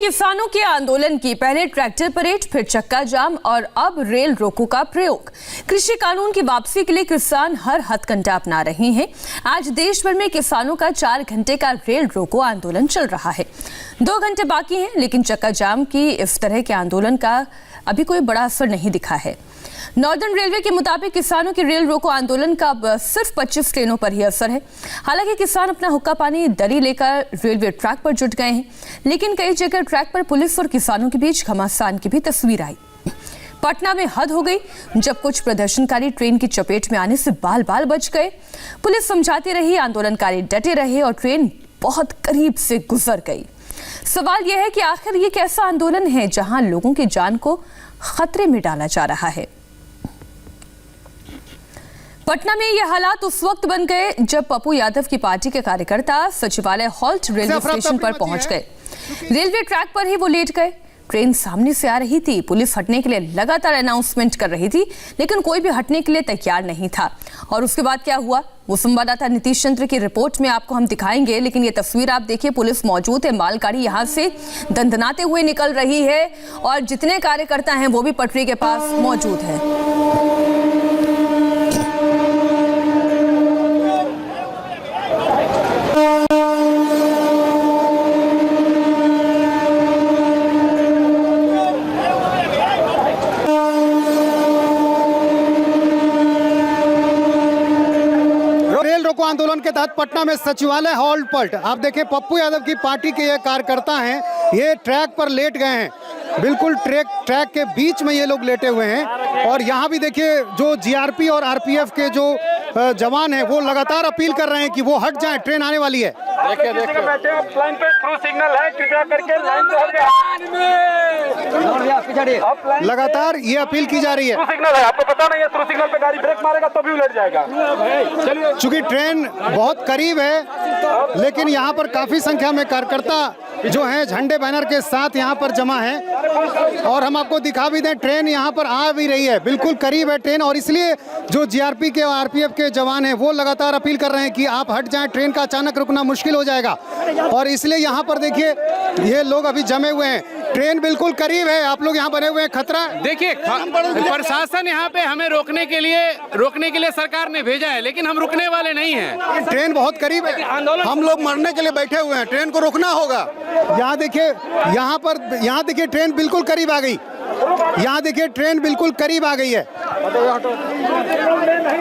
किसानों के आंदोलन की पहले ट्रैक्टर परेड, फिर चक्का जाम और अब रेल रोको का प्रयोग। कृषि कानून की वापसी के लिए किसान हर हथकंडा अपना रहे हैं। आज देश भर में किसानों का 4 घंटे का रेल रोको आंदोलन चल रहा है। 2 घंटे बाकी हैं, लेकिन चक्का जाम की इस तरह के आंदोलन का अभी कोई बड़ा असर नहीं दिखा है। नॉर्दर्न रेलवे के मुताबिक किसानों के रेल रोको आंदोलन का अब सिर्फ 25 ट्रेनों पर ही असर है। हालांकि किसान अपना हुक्का पानी दरी लेकर रेलवे ट्रैक पर जुट गए हैं, लेकिन कई जगह ट्रैक पर पुलिस और किसानों के बीच घमासान की भी तस्वीर आई। पटना में हद हो गई, जब कुछ प्रदर्शनकारी ट्रेन की चपेट में आने से बाल बाल बच गए। पुलिस समझाती रही, आंदोलनकारी डटे रहे और ट्रेन बहुत करीब से गुजर गई। सवाल यह है कि आखिर ये कैसा आंदोलन है जहां लोगों की जान को खतरे में डाला जा रहा है। पटना में ये हालात उस वक्त बन गए जब पप्पू यादव की पार्टी के कार्यकर्ता सचिवालय हॉल्ट रेलवे स्टेशन पर पहुंच गए। रेलवे ट्रैक पर ही वो लेट गए। ट्रेन सामने से आ रही थी, पुलिस हटने के लिए लगातार अनाउंसमेंट कर रही थी, लेकिन कोई भी हटने के लिए तैयार नहीं था। और उसके बाद क्या हुआ, वो संवाददाता नीतीश चंद्र की रिपोर्ट में आपको हम दिखाएंगे। लेकिन ये तस्वीर आप देखिए, पुलिस मौजूद है, मालगाड़ी यहाँ से दंदनाते हुए निकल रही है और जितने कार्यकर्ता हैं वो भी पटरी के पास मौजूद है। आंदोलन के तहत पटना में सचिवालय हॉल्ट पर आप देखें, पप्पू यादव की पार्टी के ये कार्यकर्ता हैं, ये ट्रैक पर लेट गए हैं। बिल्कुल ट्रैक के बीच में ये लोग लेटे हुए हैं। और यहाँ भी देखिए, जो जीआरपी और आरपीएफ के जो जवान हैं वो लगातार अपील कर रहे हैं कि वो हट जाएं, ट्रेन आने वाली है। देखिए लाइन पे थ्रू सिग्नल है, कृपया करके लाइन से हट जाए। लगातार ये अपील की जा रही है। थ्रू सिग्नल है, आपको पता नहीं है, थ्रू सिग्नल पे गाड़ी ब्रेक मारेगा तो भी उलट जाएगा। चलिए, चूंकि ट्रेन बहुत करीब है, लेकिन यहाँ पर काफी संख्या में कार्यकर्ता जो हैं झंडे बैनर के साथ यहाँ पर जमा है। और हम आपको दिखा भी दें, ट्रेन यहाँ पर आ भी रही है, बिल्कुल करीब है ट्रेन। और इसलिए जो जीआरपी के और आरपीएफ के जवान हैं वो लगातार अपील कर रहे हैं कि आप हट जाएं, ट्रेन का अचानक रुकना मुश्किल हो जाएगा। और इसलिए यहाँ पर देखिए, ये लोग अभी जमे हुए हैं, ट्रेन बिल्कुल करीब है। आप लोग यहाँ बने हुए हैं, खतरा देखिए, प्रशासन यहाँ पे हमें रोकने के लिए सरकार ने भेजा है, लेकिन हम रुकने वाले नहीं हैं। ट्रेन बहुत करीब है, हम लोग मरने के लिए बैठे हुए हैं, ट्रेन को रोकना होगा। यहाँ देखिए, यहाँ देखिए ट्रेन बिल्कुल करीब आ गई। यहाँ देखिए, ट्रेन बिल्कुल करीब आ गई है,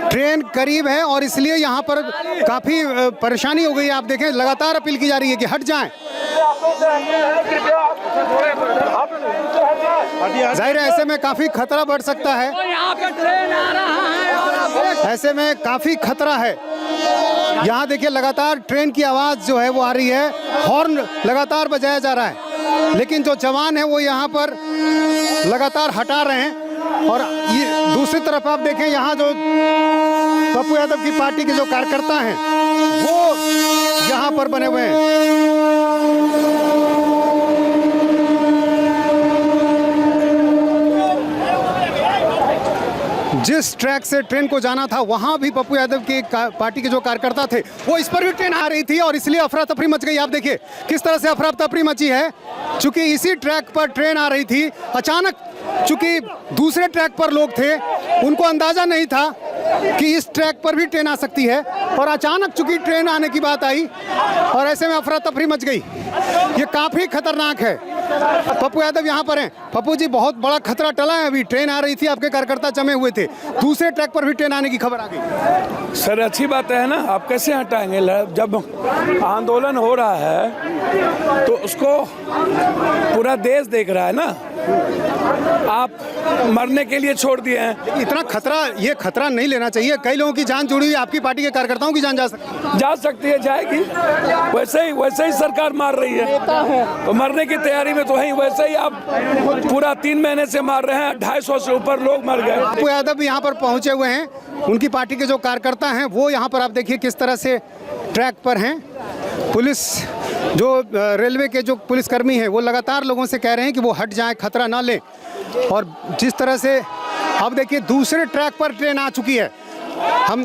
ट्रेन करीब है और इसलिए यहाँ पर काफी परेशानी हो गई है। आप देखें, लगातार अपील की जा रही है कि हट जाएं। जाहिर है, ऐसे में काफी खतरा बढ़ सकता है। ऐसे में काफी खतरा है। यहाँ देखिए, लगातार ट्रेन की आवाज जो है वो आ रही है, हॉर्न लगातार बजाया जा रहा है, लेकिन जो जवान है वो यहाँ पर लगातार हटा रहे हैं। और ये दूसरी तरफ आप देखें, यहाँ जो पप्पू यादव की पार्टी के जो कार्यकर्ता हैं वो यहाँ पर बने हुए हैं। जिस ट्रैक से ट्रेन को जाना था, वहां भी पप्पू यादव की पार्टी के जो कार्यकर्ता थे वो इस पर भी ट्रेन आ रही थी और इसलिए अफरा तफरी मच गई। आप देखिए किस तरह से अफरा तफरी मची है, चूंकि इसी ट्रैक पर ट्रेन आ रही थी। अचानक, चूंकि दूसरे ट्रैक पर लोग थे, उनको अंदाजा नहीं था कि इस ट्रैक पर भी ट्रेन आ सकती है, और अचानक चूंकि ट्रेन आने की बात आई और ऐसे में अफरा तफरी मच गई। ये काफी खतरनाक है। पप्पू यादव यहाँ पर हैं। पप्पू जी, बहुत बड़ा खतरा टला है। अभी ट्रेन आ रही थी, आपके कार्यकर्ता जमे हुए थे, दूसरे ट्रैक पर भी ट्रेन आने की खबर आ गई। सर, अच्छी बात है ना, आप कैसे हटाएंगे? जब आंदोलन हो रहा है तो उसको पूरा देश देख रहा है ना। आप मरने के लिए छोड़ दिए हैं। इतना खतरा, ये खतरा नहीं लेना चाहिए। कई लोगों की जान जुड़ी हुई, आपकी पार्टी के कार्यकर्ताओं की जान जा सकती है, जाएगी। वैसे ही सरकार मार रही है, तो मरने की तैयारी में तो है। वैसे ही आप पूरा 3 महीने से मार रहे हैं, 250 से ऊपर लोग मर गए। पप्पू यादव भी यहाँ पर पहुंचे हुए हैं, उनकी पार्टी के जो कार्यकर्ता हैं वो यहाँ पर आप देखिए किस तरह से ट्रैक पर हैं। पुलिस, जो रेलवे के जो पुलिसकर्मी हैं वो लगातार लोगों से कह रहे हैं कि वो हट जाएं, खतरा ना लें। और जिस तरह से अब देखिए, दूसरे ट्रैक पर ट्रेन आ चुकी है। हम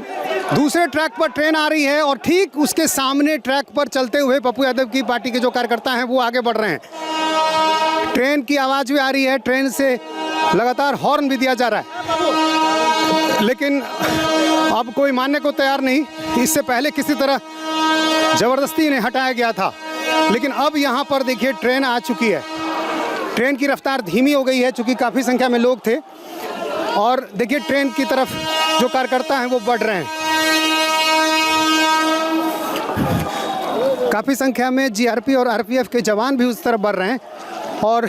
दूसरे ट्रैक पर ट्रेन आ रही है और ठीक उसके सामने ट्रैक पर चलते हुए पप्पू यादव की पार्टी के जो कार्यकर्ता हैं वो आगे बढ़ रहे हैं। ट्रेन की आवाज़ भी आ रही है, ट्रेन से लगातार हॉर्न भी दिया जा रहा है, लेकिन अब कोई मानने को तैयार नहीं। इससे पहले किसी तरह ज़बरदस्ती इन्हें हटाया गया था, लेकिन अब यहाँ पर देखिए ट्रेन आ चुकी है। ट्रेन की रफ्तार धीमी हो गई है चूँकि काफ़ी संख्या में लोग थे, और देखिए ट्रेन की तरफ जो कार्यकर्ता हैं वो बढ़ रहे हैं। काफ़ी संख्या में जीआरपी और आरपीएफ के जवान भी उस तरफ बढ़ रहे हैं, और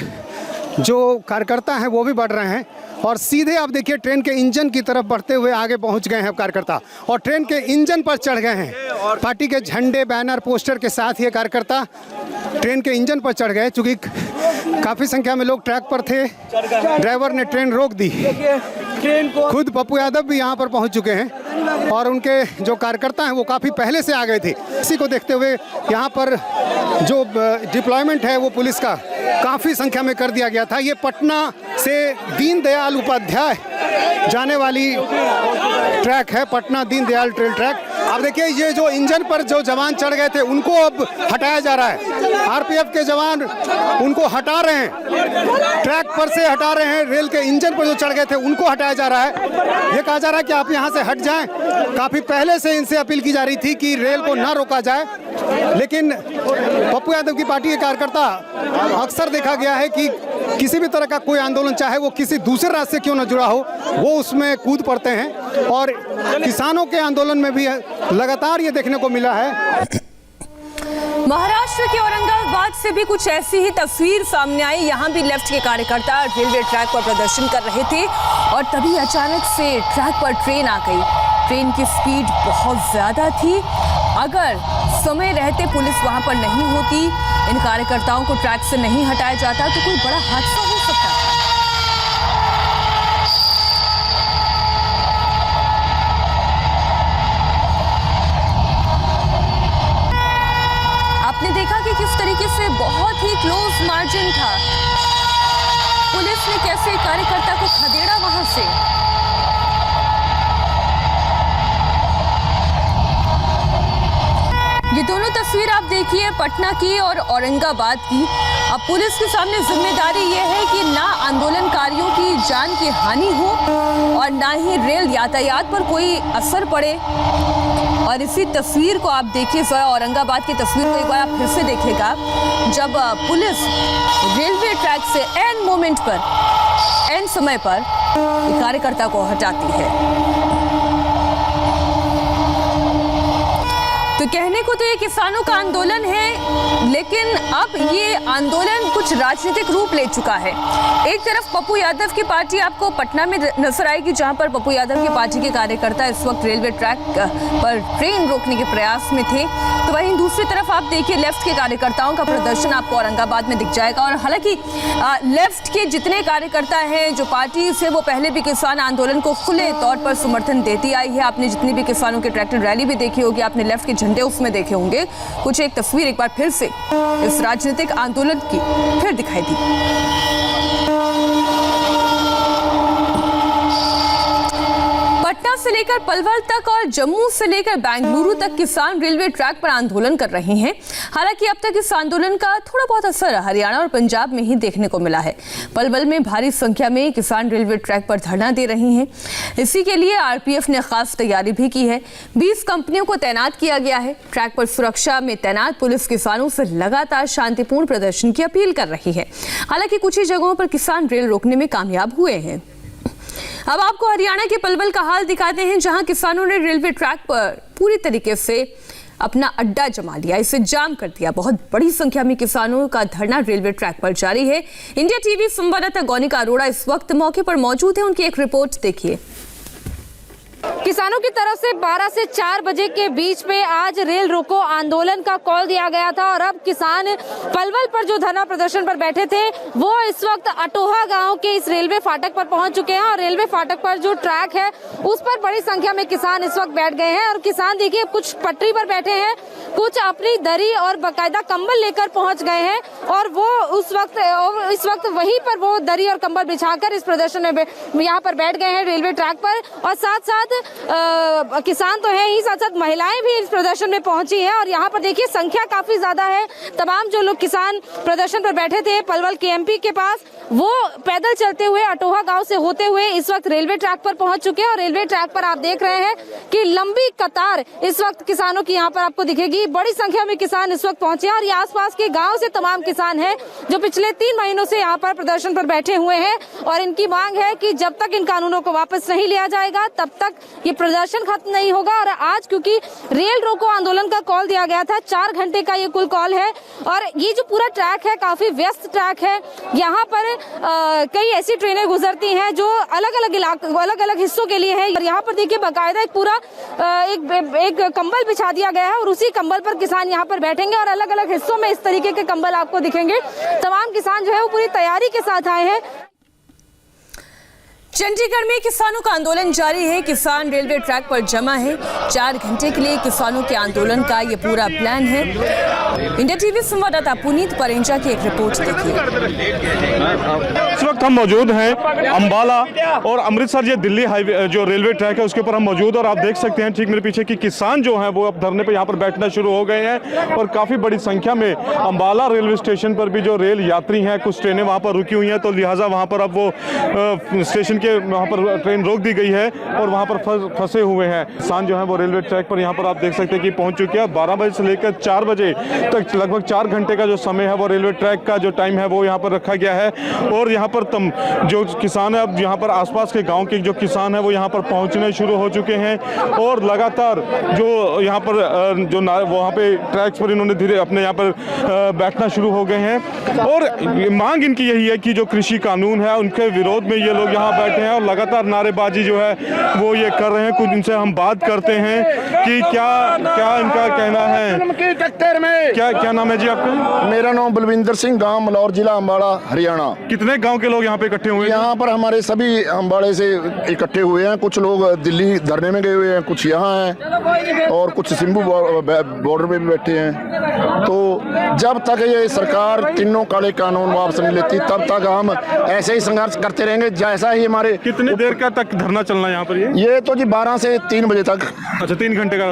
जो कार्यकर्ता हैं वो भी बढ़ रहे हैं, और सीधे आप देखिए ट्रेन के इंजन की तरफ बढ़ते हुए आगे पहुंच गए हैं कार्यकर्ता, और ट्रेन के इंजन पर चढ़ गए हैं। पार्टी के झंडे, बैनर, पोस्टर के साथ ये कार्यकर्ता ट्रेन के इंजन पर चढ़ गए। चूँकि काफ़ी संख्या में लोग ट्रैक पर थे, ड्राइवर ने ट्रेन रोक दी। खुद पप्पू यादव भी यहाँ पर पहुँच चुके हैं, और उनके जो कार्यकर्ता हैं वो काफ़ी पहले से आ गए थे। इसी को देखते हुए यहाँ पर जो डिप्लॉयमेंट है वो पुलिस का काफ़ी संख्या में कर दिया गया था। ये पटना से दीनदयाल उपाध्याय जाने वाली ट्रैक है, पटना दीनदयाल रेल ट्रैक। अब देखिए ये जो इंजन पर जो जवान चढ़ गए थे उनको अब हटाया जा रहा है। आरपीएफ के जवान उनको हटा रहे हैं, ट्रैक पर से हटा रहे हैं। रेल के इंजन पर जो चढ़ गए थे उनको हटाया जा रहा है। ये कहा जा रहा है कि आप यहाँ से हट जाएं। काफ़ी पहले से इनसे अपील की जा रही थी कि रेल को ना रोका जाए, लेकिन पप्पू यादव की पार्टी के कार्यकर्ता अक्सर देखा गया है कि किसी भी तरह का कोई आंदोलन, चाहे वो किसी दूसरे राज्य से क्यों न जुड़ा हो, वो उसमें कूद पड़ते हैं। और किसानों के आंदोलन में भी लगातार ये देखने को मिला है। महाराष्ट्र के औरंगाबाद से भी कुछ ऐसी ही तस्वीर सामने आई। यहाँ भी लेफ्ट के कार्यकर्ता रेलवे ट्रैक पर प्रदर्शन कर रहे थे, और तभी अचानक से ट्रैक पर ट्रेन आ गई। ट्रेन की स्पीड बहुत ज़्यादा थी। अगर समय रहते पुलिस वहाँ पर नहीं होती, इन कार्यकर्ताओं को ट्रैक से नहीं हटाया जाता, तो कोई बड़ा हादसा हो सकता है। आपने देखा कि किस तरीके से बहुत ही क्लोज मार्जिन था। पुलिस ने कैसे कार्यकर्ता को खदेड़ा वहां से। ये दोनों तस्वीर आप देखिए, पटना की और औरंगाबाद की। अब पुलिस के सामने जिम्मेदारी ये है कि ना आंदोलनकारियों की जान की हानि हो और ना ही रेल यातायात पर कोई असर पड़े। और इसी तस्वीर को आप देखिए, औरंगाबाद की तस्वीर को एक बार आप फिर से देखिएगा, जब पुलिस रेलवे ट्रैक से एन मोमेंट पर, एन समय पर कार्यकर्ता को हटाती है। तो कहने को तो ये किसानों का आंदोलन है, लेकिन अब ये आंदोलन कुछ राजनीतिक रूप ले चुका है। एक तरफ पप्पू यादव की पार्टी आपको पटना में नजर आएगी, जहां पर पप्पू यादव की पार्टी के कार्यकर्ता इस वक्त रेलवे ट्रैक पर ट्रेन रोकने के प्रयास में थे। तो वहीं दूसरी तरफ आप देखिए लेफ्ट के कार्यकर्ताओं का प्रदर्शन आपको औरंगाबाद में दिख जाएगा। और हालांकि लेफ्ट के जितने कार्यकर्ता हैं, जो पार्टी से, वो पहले भी किसान आंदोलन को खुले तौर पर समर्थन देती आई है। आपने जितनी भी किसानों की ट्रैक्टर रैली भी देखी होगी, आपने लेफ्ट के झंडे उसमें देखे होंगे। कुछ एक तस्वीर एक बार फिर से इस राजनीतिक आंदोलन की फिर दिखाई दी। पटना से लेकर पलवल तक और जम्मू से लेकर बेंगलुरु तक किसान रेलवे ट्रैक पर आंदोलन कर रहे हैं। हालांकि अब तक इस आंदोलन का थोड़ा बहुत असर हरियाणा और पंजाब में ही देखने को मिला है। पलवल में भारी संख्या में किसान रेलवे ट्रैक पर धरना दे रहे हैं। इसी के लिए आरपीएफ ने खास तैयारी भी की है। 20 कंपनियों को तैनात किया गया है। ट्रैक पर सुरक्षा में तैनात पुलिस किसानों से लगातार शांतिपूर्ण प्रदर्शन की अपील कर रही है। हालांकि कुछ ही जगहों पर किसान रेल रोकने में कामयाब हुए हैं। अब आपको हरियाणा के पलवल का हाल दिखाते हैं, जहां किसानों ने रेलवे ट्रैक पर पूरी तरीके से अपना अड्डा जमा लिया, इसे जाम कर दिया। बहुत बड़ी संख्या में किसानों का धरना रेलवे ट्रैक पर जारी है। इंडिया टीवी संवाददाता गौनिका अरोड़ा इस वक्त मौके पर मौजूद है, उनकी एक रिपोर्ट देखिए। किसानों की तरफ से 12 से 4 बजे के बीच में आज रेल रोको आंदोलन का कॉल दिया गया था, और अब किसान पलवल पर जो धरना प्रदर्शन पर बैठे थे वो इस वक्त अटोहा गांव के इस रेलवे फाटक पर पहुंच चुके हैं। और रेलवे फाटक पर जो ट्रैक है उस पर बड़ी संख्या में किसान इस वक्त बैठ गए हैं। और किसान देखिए कुछ पटरी पर बैठे हैं, कुछ अपनी दरी और बाकायदा कंबल लेकर पहुंच गए हैं, और वो इस वक्त वहीं पर वो दरी और कंबल बिछाकर इस प्रदर्शन में यहाँ पर बैठ गए हैं रेलवे ट्रैक पर। और साथ साथ किसान तो है ही, साथ साथ महिलाएं भी इस प्रदर्शन में पहुंची हैं और यहाँ पर देखिए संख्या काफी ज्यादा है। तमाम जो लोग किसान प्रदर्शन पर बैठे थे पलवल केएमपी के पास, वो पैदल चलते हुए अटोहा गांव से होते हुए इस वक्त रेलवे ट्रैक पर पहुंच चुके हैं और रेलवे ट्रैक पर आप देख रहे हैं कि लंबी कतार इस वक्त किसानों की यहाँ पर आपको दिखेगी। बड़ी संख्या में किसान इस वक्त पहुंचे हैं और ये आसपास के गांव से तमाम किसान हैं जो पिछले 3 महीनों से यहाँ पर प्रदर्शन पर बैठे हुए हैं और इनकी मांग है कि जब तक इन कानूनों को वापस नहीं लिया जाएगा तब तक ये प्रदर्शन खत्म नहीं होगा। और आज क्योंकि रेल रोको आंदोलन का कॉल दिया गया था, 4 घंटे का ये कुल कॉल है और ये जो पूरा ट्रैक है काफी व्यस्त ट्रैक है। यहाँ पर कई ऐसी ट्रेनें गुजरती हैं जो अलग अलग हिस्सों के लिए है और यहाँ पर देखिए बाकायदा एक पूरा एक कंबल बिछा दिया गया है और उसी कंबल पर किसान यहाँ पर बैठेंगे और अलग अलग हिस्सों में इस तरीके के कंबल आपको दिखेंगे। तमाम किसान जो है वो पूरी तैयारी के साथ आए हैं। चंडीगढ़ में किसानों का आंदोलन जारी है। किसान रेलवे ट्रैक पर जमा है। 4 घंटे के लिए किसानों के आंदोलन का ये पूरा प्लान है। इंडिया टीवी संवाददाता पुनीत परेंजा की एक रिपोर्ट देखिए। इस वक्त हम मौजूद हैं अंबाला और अमृतसर, ये दिल्ली हाईवे जो रेलवे ट्रैक है उसके ऊपर हम मौजूद और आप देख सकते हैं ठीक मेरे पीछे कि किसान जो हैं वो अब धरने पे यहाँ पर बैठना शुरू हो गए हैं और काफ़ी बड़ी संख्या में अंबाला रेलवे स्टेशन पर भी जो रेल यात्री हैं, कुछ ट्रेनें वहाँ पर रुकी हुई हैं तो लिहाजा वहाँ पर अब वो स्टेशन वहाँ पर ट्रेन रोक दी गई है और वहाँ पर फंसे हुए हैं। किसान जो है वो रेलवे ट्रैक पर यहाँ पर आप देख सकते हैं कि पहुँच चुके हैं। 12 बजे से लेकर 4 बजे तक लगभग 4 घंटे का जो समय है वो रेलवे ट्रैक का जो टाइम है वो यहाँ पर रखा गया है और यहाँ पर जो किसान है अब यहाँ पर आसपास के गाँव के जो किसान है वो यहाँ पर पहुँचने शुरू हो चुके हैं और लगातार जो यहाँ पर जो वहाँ पे ट्रैक्स पर इन्होंने धीरे अपने यहाँ पर बैठना शुरू हो गए हैं और मांग इनकी यही है कि जो कृषि कानून है उनके विरोध में ये लोग यहाँ बैठे हैं और लगातार नारेबाजी जो है वो ये कर रहे हैं। कुछ इनसे हम बात करते हैं कि क्या इनका कहना है। क्या नाम है जी आपका? मेरा नाम बलविंदर सिंह, गांव मलौर, जिला अंबाला, हरियाणा। कितने गांव के लोग यहाँ पे इकट्ठे हुए हैं? यहाँ पर हमारे सभी अंबाड़े से इकट्ठे हुए हैं। कुछ लोग दिल्ली धरने में गए हुए हैं, कुछ यहाँ हैं और कुछ सिंबू बॉर्डर पे भी बैठे हैं। तो जब तक ये सरकार तीनों काले कानून वापस नहीं लेती तब तक हम ऐसे ही संघर्ष करते रहेंगे। जैसा ही हमारे कितनी देर का तक धरना चलना है यहाँ पर? ये तो जी 12 से 3 बजे तक। अच्छा, 3 घंटे का?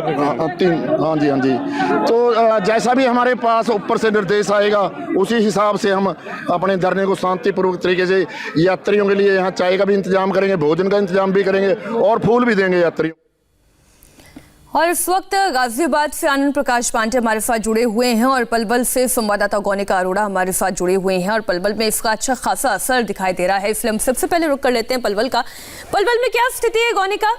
हाँ जी। तो जैसा भी हमारे पास ऊपर से निर्देश आएगा उसी हिसाब से हम अपने धरने को शांतिपूर्वक तरीके से यात्रियों के लिए यहाँ चाय का भी इंतजाम करेंगे, भोजन का इंतजाम भी करेंगे और फूल भी देंगे यात्रियों। और इस वक्त गाजियाबाद से आनंद प्रकाश पांडे हमारे साथ जुड़े हुए हैं और पलवल से संवाददाता गौनिका अरोड़ा हमारे साथ जुड़े हुए हैं और पलवल में इसका अच्छा खासा असर दिखाई दे रहा है, इसलिए हम सबसे पहले रुक कर लेते हैं पलवल का। पलवल में क्या स्थिति है गौनिका?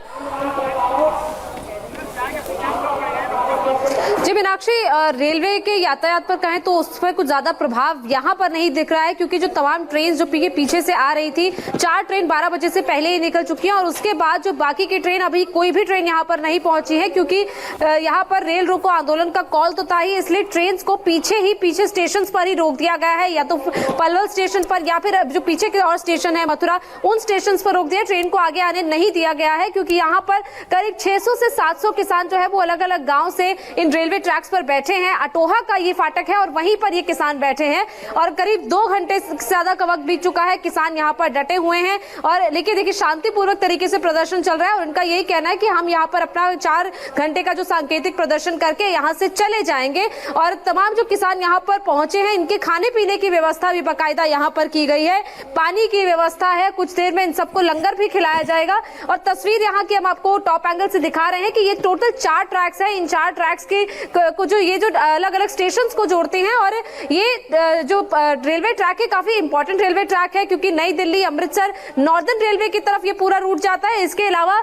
जी मीनाक्षी, रेलवे के यातायात पर कहें तो उस पर कुछ ज्यादा प्रभाव यहाँ पर नहीं दिख रहा है क्योंकि जो तमाम ट्रेन जो पीछे से आ रही थी, 4 ट्रेन 12 बजे से पहले ही निकल चुकी हैं और उसके बाद जो बाकी की ट्रेन, अभी कोई भी ट्रेन यहाँ पर नहीं पहुंची है क्योंकि यहाँ पर रेल रोको आंदोलन का कॉल तो था ही, इसलिए ट्रेन को पीछे स्टेशन पर ही रोक दिया गया है, या तो पलवल स्टेशन पर या फिर जो पीछे के और स्टेशन है मथुरा, उन स्टेशन पर रोक दिया। ट्रेन को आगे आने नहीं दिया गया है क्योंकि यहाँ पर करीब 600 से 700 किसान जो है वो अलग अलग गाँव से इन रेलवे ट्रैक्स पर बैठे हैं। अटोहा का ये फाटक है और वहीं पर ये किसान बैठे हैं और करीब 2 घंटे से ज्यादा का वक्त बीत चुका है। किसान यहाँ पर डटे हुए हैं और लेकिन देखिए शांतिपूर्वक तरीके से प्रदर्शन चल रहा है और उनका यही कहना है कि हम यहाँ पर अपना 4 घंटे का जो सांकेतिक प्रदर्शन करके यहाँ से चले जाएंगे। और तमाम जो किसान यहाँ पर पहुंचे हैं इनके खाने पीने की व्यवस्था भी बाकायदा यहाँ पर की गई है, पानी की व्यवस्था है, कुछ देर में इन सबको लंगर भी खिलाया जाएगा। और तस्वीर यहाँ की हम आपको टॉप एंगल से दिखा रहे हैं कि ये टोटल 4 ट्रैक्स है। इन 4 ट्रैक्स के जो ये जो अलग अलग स्टेशन को जोड़ते हैं और ये जो रेलवे ट्रैक है काफी इंपॉर्टेंट रेलवे ट्रैक है क्योंकि नई दिल्ली, अमृतसर, नॉर्दर्न रेलवे की तरफ ये पूरा रूट जाता है। इसके अलावा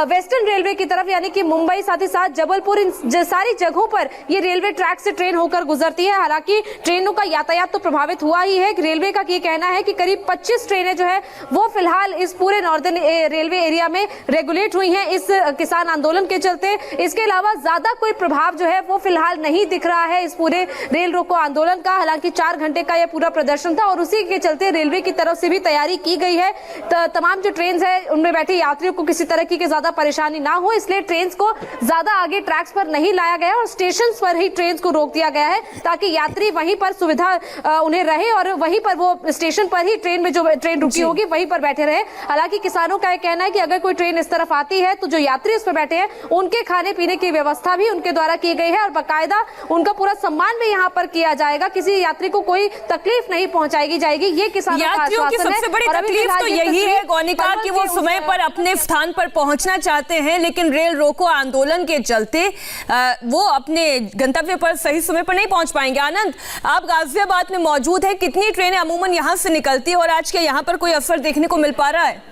वेस्टर्न रेलवे की तरफ यानी कि मुंबई, साथ ही साथ जबलपुर, इन सारी जगहों पर ये रेलवे ट्रैक से ट्रेन होकर गुजरती है। हालांकि ट्रेनों का यातायात तो प्रभावित हुआ ही है। रेलवे का ये कहना है कि करीब 25 ट्रेनें जो है वो फिलहाल इस पूरे नॉर्दर्न रेलवे एरिया में रेगुलेट हुई हैं इस किसान आंदोलन के चलते। इसके अलावा ज्यादा कोई प्रभाव जो है वो फिलहाल नहीं दिख रहा है इस पूरे रेल रोको आंदोलन का। हालांकि 4 घंटे का यह पूरा प्रदर्शन था और उसी के चलते रेलवे की तरफ से भी तैयारी की गई है। तमाम जो ट्रेन है उनमें बैठे यात्रियों को किसी तरह की ज्यादा परेशानी ना हो, इसलिए ट्रेन को ज्यादा आगे ट्रैक्स पर नहीं लाया गया और स्टेशन पर ही ट्रेन को रोक दिया गया है ताकि यात्री वहीं पर सुविधा उन्हें रहे और वहीं पर वो स्टेशन पर ही ट्रेन में जो ट्रेन रुकी होगी वहीं पर बैठे रहे। हालांकि किसानों का कहना है कि अगर कोई ट्रेन इस तरफ आती है तो जो यात्री उस पर बैठे हैं उनके खाने पीने की व्यवस्था भी उनके द्वारा की गई है और बाकायदा उनका पूरा सम्मान भी यहाँ पर किया जाएगा। किसी यात्री को कोई तकलीफ नहीं पहुंचाई जाएगी, ये किसानों का यात्रियों की सबसे बड़ी तकलीफ तो यही है गौनिका कि वो समय पर अपने स्थान पर पहुंचना चाहते हैं लेकिन रेल रोको आंदोलन के चलते वो अपने गंतव्य पर सही समय पर नहीं पहुंच पाएंगे। आनंद, आप गाजियाबाद में मौजूद है, कितनी ट्रेनें अमूमन यहां से निकलती है और आज के यहाँ पर कोई असर देखने को मिल पा रहा है?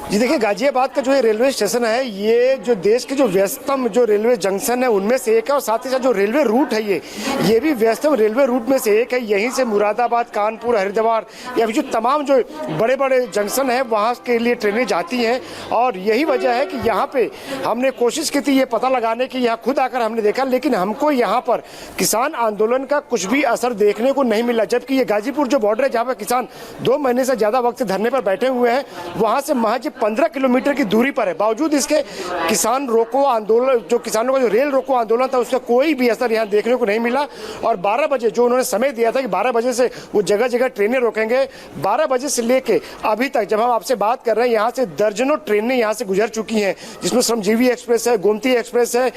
जी देखिए, गाजियाबाद का जो ये रेलवे स्टेशन है ये जो देश के जो व्यस्तम जो रेलवे जंक्शन है उनमें से एक है और साथ ही साथ जो रेलवे रूट है ये भी व्यस्तम रेलवे रूट में से एक है। यहीं से मुरादाबाद, कानपुर, हरिद्वार या जो तमाम जो बड़े बड़े जंक्शन है वहाँ के लिए ट्रेनें जाती हैं और यही वजह है कि यहाँ पे हमने कोशिश की थी ये पता लगाने की, यहाँ खुद आकर हमने देखा लेकिन हमको यहाँ पर किसान आंदोलन का कुछ भी असर देखने को नहीं मिला। जबकि ये गाजीपुर जो बॉर्डर है जहाँ पर किसान 2 महीने से ज़्यादा वक्त धरने पर बैठे हुए हैं वहाँ से महज 15 किलोमीटर की दूरी पर है। बावजूद इसके किसान रोको आंदोलन जो किसानों का जो रेल रोको आंदोलन था उसका कोई भी असर यहाँ देखने को नहीं मिला। और 12 बजे जो उन्होंने समय दिया था कि 12 बजे से वो जगह जगह ट्रेनें रोकेंगे, 12 बजे से लेके अभी तक जब हम आपसे बात कर रहे हैं यहाँ से दर्जनों ट्रेनें यहाँ से गुजर चुकी हैं, जिसमें श्रमजीवी एक्सप्रेस है, गोमती एक्सप्रेस है,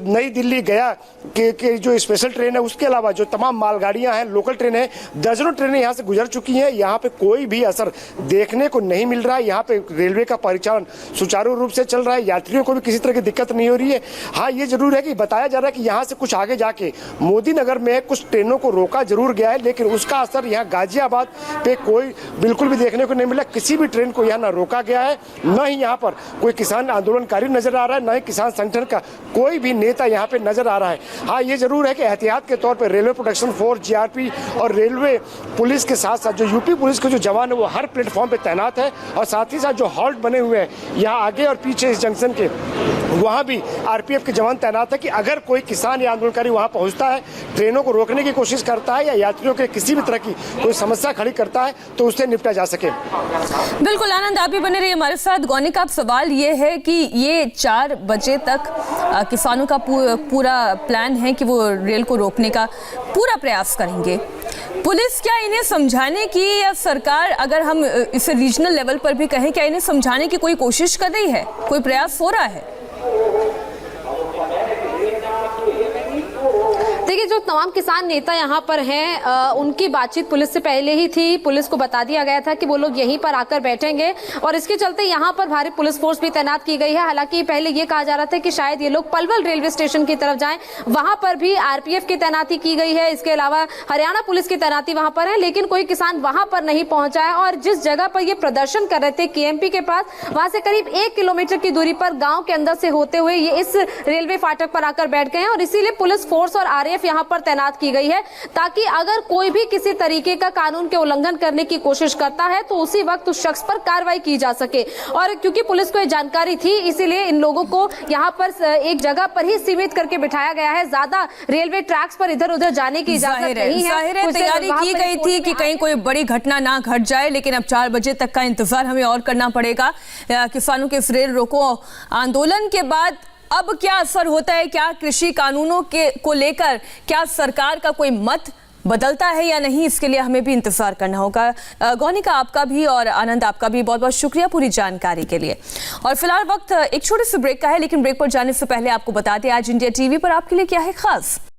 नई दिल्ली गया के जो स्पेशल ट्रेन है, उसके अलावा जो तमाम मालगाड़ियाँ हैं, लोकल ट्रेन है, दर्जनों ट्रेनें यहाँ से गुजर चुकी हैं। यहाँ पे कोई भी असर देखने को नहीं मिल रहा है। यहाँ पे रेलवे का परिचालन सुचारू रूप से चल रहा है, यात्रियों को भी किसी तरह की दिक्कत नहीं हो रही है। हाँ, ये जरूर है कि बताया जा रहा है कि यहाँ से कुछ आगे जाके मोदी नगर में कुछ ट्रेनों को रोका जरूर गया है लेकिन उसका असर यहाँ गाजियाबाद पे कोई बिल्कुल भी देखने को नहीं मिला। किसी भी ट्रेन को यहाँ ना रोका गया है, न ही यहाँ पर कोई किसान आंदोलनकारी नजर आ रहा है, न ही किसान संगठन का कोई भी नेता यहाँ पे नजर आ रहा है। हाँ, ये जरूर है कि एहतियात के तौर पर रेलवे प्रोटेक्शन फोर्स, जीआरपी और रेलवे पुलिस के साथ साथ जो यूपी पुलिस के जो जवान है वो हर प्लेटफॉर्म पे तैनात है और साथ ही साथ जो हॉल्ट बने हुए हैं यहाँ आगे और पीछे इस जंक्शन के वहाँ भी आरपीएफ के जवान तैनात है कि अगर कोई किसान या आंदोलनकारी वहाँ पहुँचता है, ट्रेनों को रोकने की कोशिश करता है या यात्रियों के किसी भी तरह की कोई समस्या खड़ी करता है तो उससे निपटा जा सके। बिल्कुल आनंद, आप भी बने रहिए हमारे साथ। गौनिका, अब सवाल ये है कि ये 4 बजे तक किसानों का पूरा प्लान है कि वो रेल को रोकने का पूरा प्रयास करेंगे। पुलिस क्या इन्हें समझाने की या सरकार, अगर हम इसे रीजनल लेवल पर भी कहें, क्या इन्हें समझाने की कोई कोशिश कर रही है, कोई प्रयास हो रहा है? देखिए, जो तमाम किसान नेता यहाँ पर हैं उनकी बातचीत पुलिस से पहले ही थी। पुलिस को बता दिया गया था कि वो लोग यहीं पर आकर बैठेंगे और इसके चलते यहाँ पर भारी पुलिस फोर्स भी तैनात की गई है। हालांकि पहले ये कहा जा रहा था कि शायद ये लोग पलवल रेलवे स्टेशन की तरफ जाएं, वहां पर भी आरपीएफ की तैनाती की गई है। इसके अलावा हरियाणा पुलिस की तैनाती वहां पर है, लेकिन कोई किसान वहां पर नहीं पहुंचा है। और जिस जगह पर ये प्रदर्शन कर रहे थे केएमपी के पास, वहां से करीब 1 किलोमीटर की दूरी पर गाँव के अंदर से होते हुए ये इस रेलवे फाटक पर आकर बैठ गए हैं और इसीलिए पुलिस फोर्स और आरएएफ यहाँ पर तैनात की गई है ताकि अगर कोई भी किसी तरीके का कानून के उल्लंघन करने की कोशिश करता है तो उसी वक्त उस शख्स पर कार्रवाई की जा सके। और क्योंकि पुलिस को ये जानकारी थी इसीलिए इन लोगों को यहाँ पर एक जगह पर ही सीमित करके बिठाया गया है। ज्यादा रेलवे ट्रैक्स पर इधर उधर जाने की इजाजत नहीं है। तैयारी की गई थी कि कहीं कोई बड़ी घटना ना घट जाए, लेकिन अब 4 बजे तक का इंतजार हमें और करना पड़ेगा। किसानों के रेल रोको आंदोलन के बाद अब क्या असर होता है, क्या कृषि कानूनों को लेकर क्या सरकार का कोई मत बदलता है या नहीं, इसके लिए हमें भी इंतजार करना होगा। गौनिका, आपका भी और आनंद आपका भी बहुत बहुत शुक्रिया पूरी जानकारी के लिए। और फिलहाल वक्त एक छोटे से ब्रेक का है, लेकिन ब्रेक पर जाने से पहले आपको बता दें आज इंडिया टीवी पर आपके लिए क्या है खास।